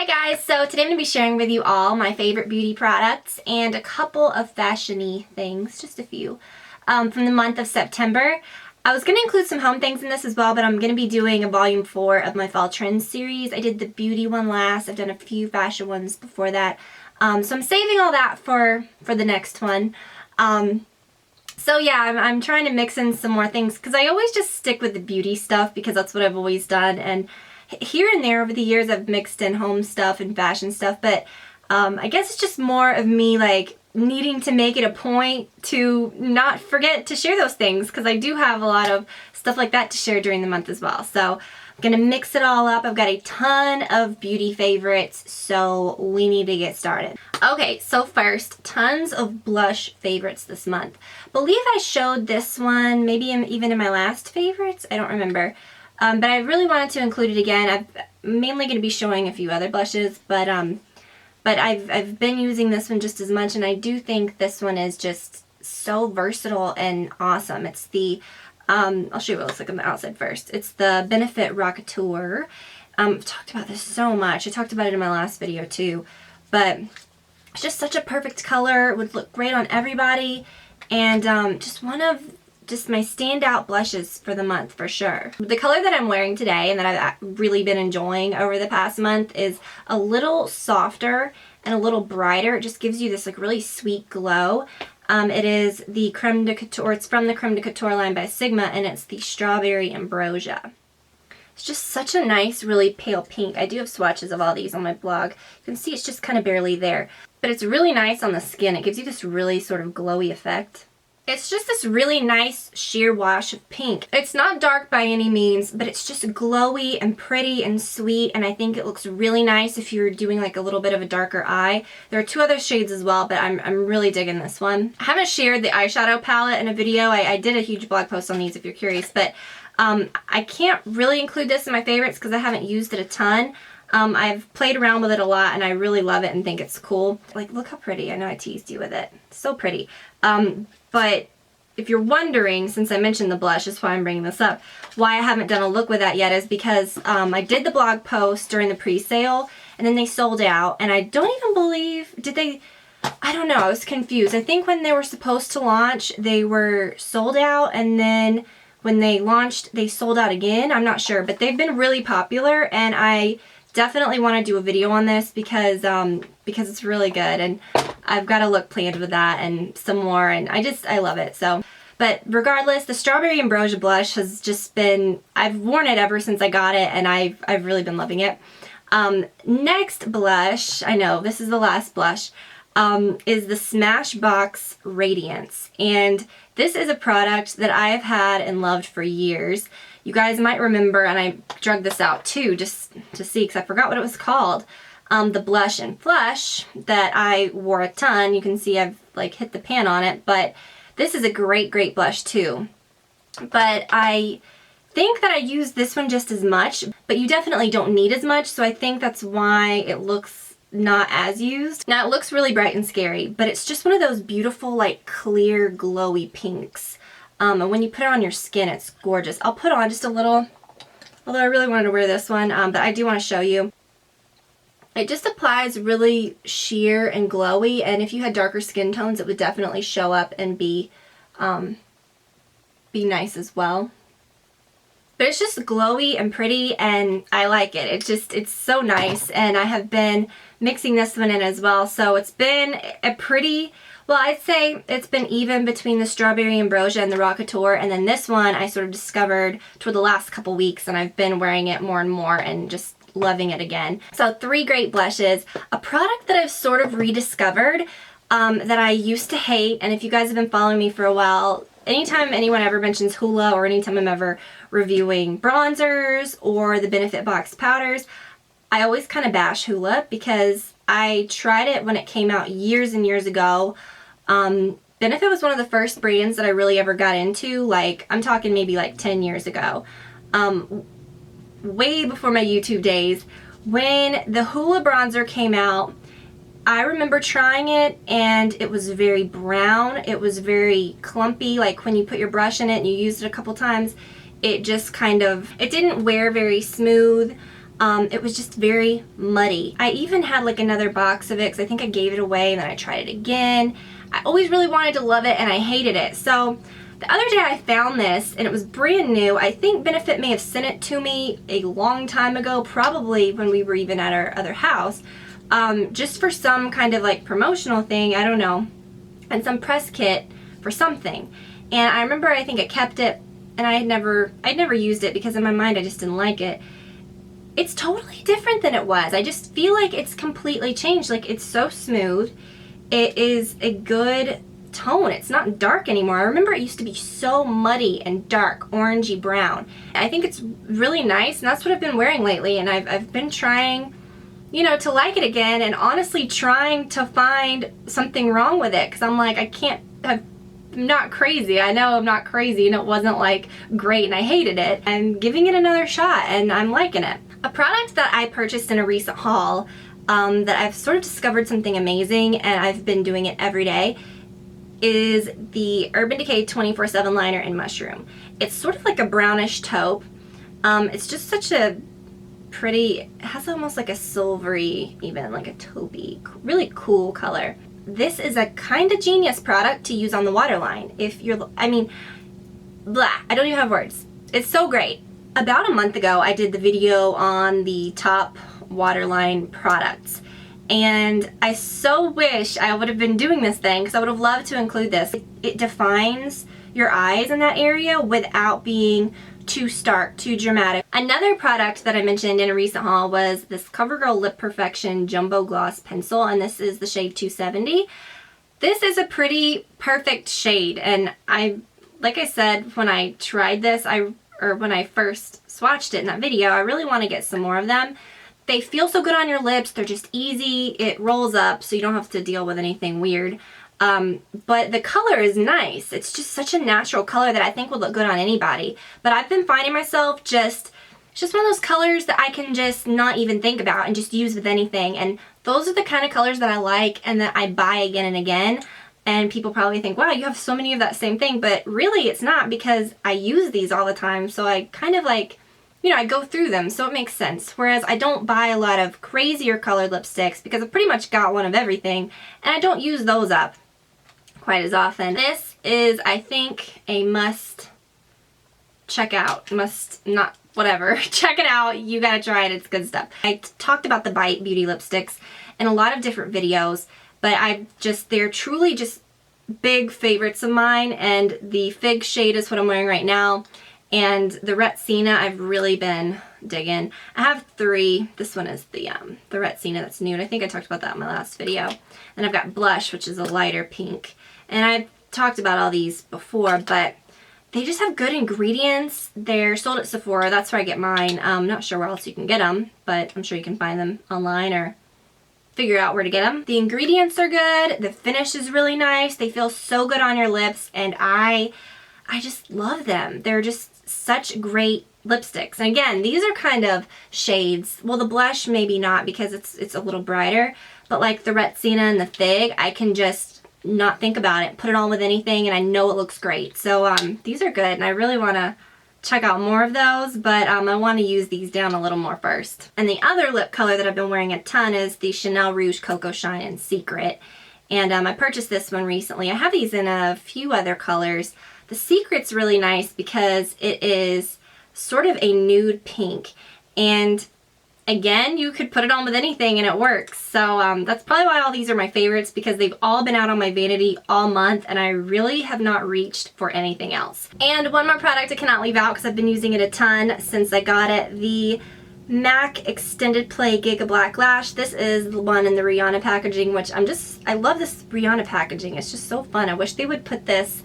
Hi guys, so today I'm going to be sharing with you all my favorite beauty products and a couple of fashion-y things, just a few, from the month of September. I was going to include some home things in this as well, but I'm going to be doing a volume 4 of my fall trends series. I did the beauty one last. I've done a few fashion ones before that. So I'm saving all that for the next one. So yeah, I'm trying to mix in some more things because I always just stick with the beauty stuff because that's what I've always done. And here and there over the years I've mixed in home stuff and fashion stuff, but I guess it's just more of me like needing to make it a point to not forget to share those things because I do have a lot of stuff like that to share during the month as well. So I'm gonna mix it all up. I've got a ton of beauty favorites, so we need to get started. Okay, so first, tons of blush favorites this month. Believe I showed this one maybe even in my last favorites, I don't remember. But I really wanted to include it again. I'm mainly going to be showing a few other blushes, but I've been using this one just as much, and I do think this one is just so versatile and awesome. It's the, I'll show you what it looks like on the outside first. It's the Benefit Rockateur. I've talked about this so much. I talked about it in my last video too, but it's just such a perfect color. It would look great on everybody, and just one of my standout blushes for the month for sure. The color that I'm wearing today and that I've really been enjoying over the past month is a little softer and a little brighter. It just gives you this like really sweet glow. It is the Creme de Couture, it's from the Creme de Couture line by Sigma, and it's the Strawberry Ambrosia. It's just such a nice, really pale pink. I do have swatches of all these on my blog. You can see it's just kind of barely there, but it's really nice on the skin. It gives you this really sort of glowy effect. It's just this really nice sheer wash of pink. It's not dark by any means, but it's just glowy and pretty and sweet, and I think it looks really nice if you're doing like a little bit of a darker eye. There are two other shades as well, but I'm really digging this one. I haven't shared the eyeshadow palette in a video. I did a huge blog post on these if you're curious, but I can't really include this in my favorites because I haven't used it a ton. I've played around with it a lot and I really love it and think it's cool. Like, look how pretty. I know I teased you with it. So pretty. But if you're wondering, since I mentioned the blush, that's why I'm bringing this up, why I haven't done a look with that yet is because I did the blog post during the pre-sale and then they sold out, and I don't even believe, did they, I don't know, I was confused. I think when they were supposed to launch, they were sold out, and then when they launched, they sold out again. I'm not sure, but they've been really popular, and I definitely want to do a video on this because it's really good, and I've got a look planned with that and some more, and I love it. So, but regardless, the Strawberry Ambrosia blush has just been, I've worn it ever since I got it, and I've really been loving it. Next blush, I know this is the last blush, is the Smashbox Radiance, and this is a product that I've had and loved for years. You guys might remember, and I drug this out too just to see because I forgot what it was called, the Blush and Flush that I wore a ton. You can see I've like hit the pan on it, but this is a great blush too. But I think that I use this one just as much, but you definitely don't need as much, so I think that's why it looks not as used. Now it looks really bright and scary, but it's just one of those beautiful like clear glowy pinks. And when you put it on your skin, it's gorgeous. I'll put on just a little, although I really wanted to wear this one, but I do want to show you. It just applies really sheer and glowy, and if you had darker skin tones, it would definitely show up and be nice as well. But it's just glowy and pretty, and I like it. It's so nice, and I have been mixing this one in as well, so it's been a pretty, well, I'd say it's been even between the Strawberry Ambrosia and the Rockateur, and then this one I sort of discovered toward the last couple weeks, and I've been wearing it more and more and just loving it again. So 3 great blushes. A product that I've sort of rediscovered that I used to hate, and if you guys have been following me for a while, anytime anyone ever mentions Hoola or anytime I'm ever reviewing bronzers or the Benefit Box powders, I always kind of bash Hoola because I tried it when it came out years and years ago. Benefit was one of the first brands that I really ever got into, like I'm talking maybe like 10 years ago. Way before my YouTube days. When the Hoola bronzer came out, I remember trying it and it was very brown. It was very clumpy, like when you put your brush in it and you used it a couple times, it just kind of, it didn't wear very smooth. It was just very muddy. I even had like another box of it because I think I gave it away and then I tried it again. I always really wanted to love it and I hated it. So the other day I found this and it was brand new. I think Benefit may have sent it to me a long time ago, probably when we were even at our other house, just for some kind of like promotional thing, I don't know, and some press kit for something. And I remember I think I kept it and I'd never used it because in my mind I just didn't like it. It's totally different than it was. I just feel like it's completely changed. Like, it's so smooth. It is a good tone. It's not dark anymore. I remember it used to be so muddy and dark, orangey brown. I think it's really nice, and that's what I've been wearing lately, and I've been trying, you know, to like it again, and honestly trying to find something wrong with it, because I'm like, I'm not crazy. I know I'm not crazy, and it wasn't like great and I hated it. I'm giving it another shot and I'm liking it. A product that I purchased in a recent haul that I've sort of discovered something amazing and I've been doing it every day is the Urban Decay 24/7 liner in Mushroom. It's sort of like a brownish taupe. It's just such a pretty, it has almost like a silvery, even like a taupey, really cool color. This is a kind of genius product to use on the waterline. If you're, I mean, blah, I don't even have words. It's so great. About a month ago, I did the video on the top waterline products. And I so wish I would have been doing this thing because I would have loved to include this. It defines your eyes in that area without being too stark, too dramatic. Another product that I mentioned in a recent haul was this CoverGirl Lip Perfection Jumbo Gloss Pencil, and this is the shade 270. This is a pretty perfect shade, and like I said, when I tried this, or when I first swatched it in that video, I really want to get some more of them. They feel so good on your lips. They're just easy. It rolls up so you don't have to deal with anything weird. But the color is nice. It's just such a natural color that I think would look good on anybody. But I've been finding myself it's just one of those colors that I can just not even think about and just use with anything. And those are the kind of colors that I like and that I buy again and again. And people probably think, wow, you have so many of that same thing. But really it's not, because I use these all the time. So I kind of like, you know, I go through them, so it makes sense. Whereas I don't buy a lot of crazier colored lipsticks because I've pretty much got one of everything. And I don't use those up quite as often. This is, I think, a must check out. Must not, whatever. Check it out. You gotta try it. It's good stuff. I talked about the Bite Beauty lipsticks in a lot of different videos. But they're truly just big favorites of mine, and the Fig shade is what I'm wearing right now, and the Retsina I've really been digging. I have three. This one is the Retsina that's nude. I think I talked about that in my last video. And I've got Blush, which is a lighter pink. And I've talked about all these before, but they just have good ingredients. They're sold at Sephora. That's where I get mine. I'm not sure where else you can get them, but I'm sure you can find them online or figure out where to get them. The ingredients are good. The finish is really nice. They feel so good on your lips, and I just love them. They're just such great lipsticks. And again, these are kind of shades. Well, the Blush maybe not because it's a little brighter, but like the Retsina and the Fig, I can just not think about it, put it on with anything, and I know it looks great. So these are good, and I really want to check out more of those, but I want to use these down a little more first. And the other lip color that I've been wearing a ton is the Chanel Rouge Cocoa Shine in Secret. And I purchased this one recently. I have these in a few other colors. The Secret's really nice because it is sort of a nude pink. And again, you could put it on with anything and it works. So that's probably why all these are my favorites, because they've all been out on my vanity all month and I really have not reached for anything else. And one more product I cannot leave out because I've been using it a ton since I got it. The MAC Extended Play Giga Black Lash. This is the one in the Rihanna packaging, which I love this Rihanna packaging. It's just so fun. I wish they would put this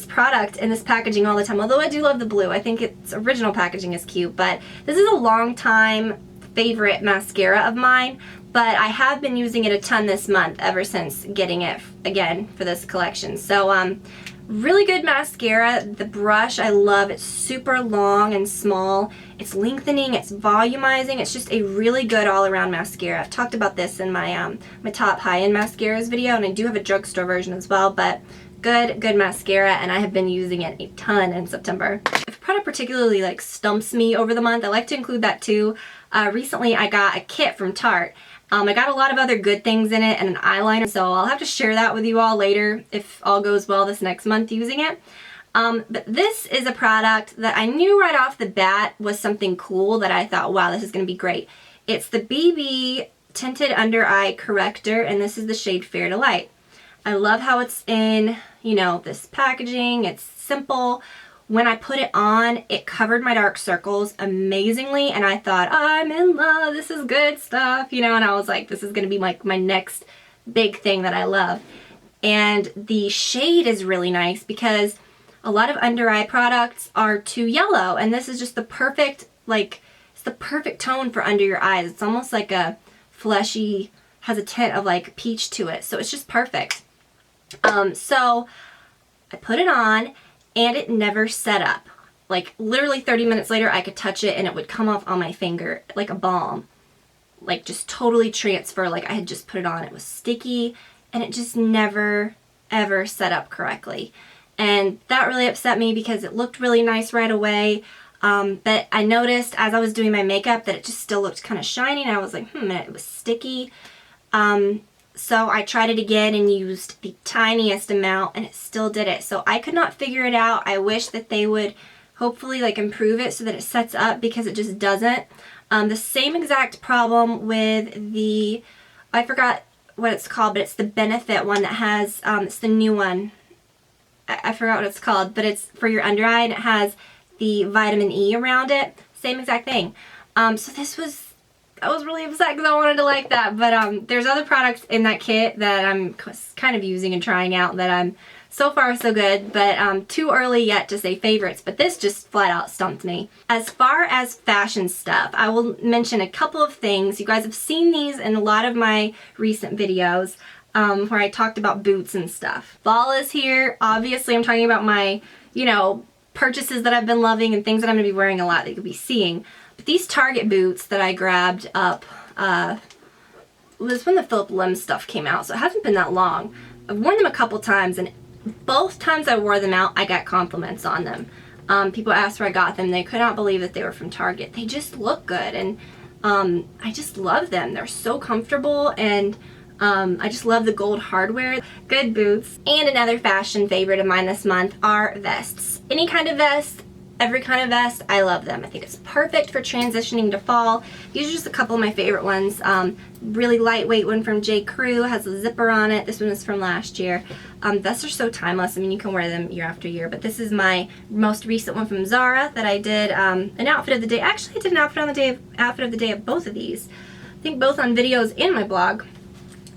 product in this packaging all the time, although I do love the blue. I think its original packaging is cute, but this is a long time favorite mascara of mine, but I have been using it a ton this month ever since getting it again for this collection. So really good mascara. The brush I love. It's super long and small. It's lengthening, it's volumizing. It's just a really good all-around mascara. I've talked about this in my my top high-end mascaras video, and I do have a drugstore version as well, but good mascara, and I have been using it a ton in September. If a product particularly like stumps me over the month, I like to include that too. Recently I got a kit from Tarte. I got a lot of other good things in it and an eyeliner, so I'll have to share that with you all later if all goes well this next month using it. But this is a product that I knew right off the bat was something cool that I thought, wow, this is going to be great. It's the BB Tinted Under Eye Corrector, and this is the shade Fair to Light. I love how it's in, you know, this packaging. It's simple. When I put it on, it covered my dark circles amazingly, and I thought, oh, I'm in love, this is good stuff, you know, and I was like, this is going to be like my next big thing that I love. And the shade is really nice because a lot of under eye products are too yellow, and this is just the perfect, like, it's the perfect tone for under your eyes. It's almost like a fleshy, has a tint of like peach to it, so it's just perfect. So I put it on, and it never set up. Like literally 30 minutes later I could touch it and it would come off on my finger like a balm. Like just totally transfer, like I had just put it on. It was sticky and it just never ever set up correctly. And that really upset me because it looked really nice right away. But I noticed as I was doing my makeup that it just still looked kind of shiny, and I was like, it was sticky. So I tried it again and used the tiniest amount and it still did it. So I could not figure it out. I wish that they would hopefully like improve it so that it sets up, because it just doesn't. The same exact problem with the, I forgot what it's called, but it's the Benefit one that has, it's the new one. I forgot what it's called, but it's for your under eye and it has the vitamin E around it. Same exact thing. So this was, I was really upset because I wanted to like that, but there's other products in that kit that I'm kind of using and trying out that I'm so far so good, but too early yet to say favorites, but this just flat out stumped me. As far as fashion stuff, I will mention a couple of things. You guys have seen these in a lot of my recent videos where I talked about boots and stuff. Fall is here. Obviously, I'm talking about my, you know, purchases that I've been loving and things that I'm going to be wearing a lot that you'll be seeing. But these Target boots that I grabbed up was when the Phillip Lim stuff came out, so it hasn't been that long. I've worn them a couple times, and both times I wore them out, I got compliments on them. People asked where I got them. They could not believe that they were from Target. They just look good, and I just love them. They're so comfortable, and I just love the gold hardware. Good boots. And another fashion favorite of mine this month are vests. Any kind of vest, every kind of vest, I love them. I think it's perfect for transitioning to fall. These are just a couple of my favorite ones. Really lightweight one from j.crew, has a zipper on it. This one is from last year. Vests are so timeless. I mean, you can wear them year after year, but this is my most recent one from Zara that I did an outfit of the day. Actually, I did an outfit of the day of both of these. I think both on videos and my blog.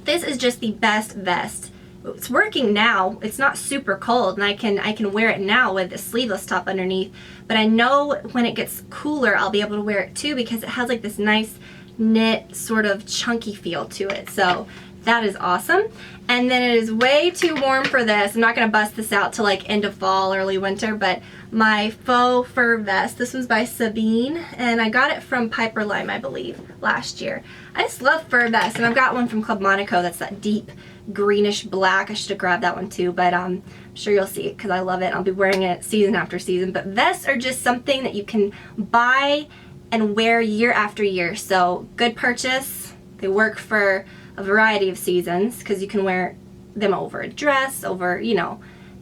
This is just the best vest. It's working now. It's not super cold, and I can wear it now with a sleeveless top underneath, but I know when it gets cooler I'll be able to wear it too, because it has like this nice knit sort of chunky feel to it. So that is awesome. And then it is way too warm for this. I'm not going to bust this out till like end of fall, early winter, but my faux fur vest, this was by Sabine, and I got it from Piper Lime, I believe, last year. I just love fur vests, and I've got one from Club Monaco that's that deep greenish black. I should have grabbed that one too, but I'm sure you'll see it because I love it. I'll be wearing it season after season. But vests are just something that you can buy and wear year after year. So good purchase. They work for a variety of seasons because you can wear them over a dress, over, you know,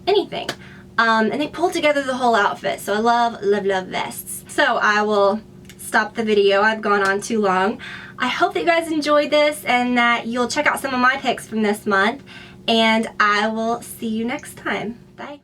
anything. And they pull together the whole outfit. So I love, love, love vests. So I will stop the video. I've gone on too long. I hope that you guys enjoyed this and that you'll check out some of my picks from this month. And I will see you next time. Bye.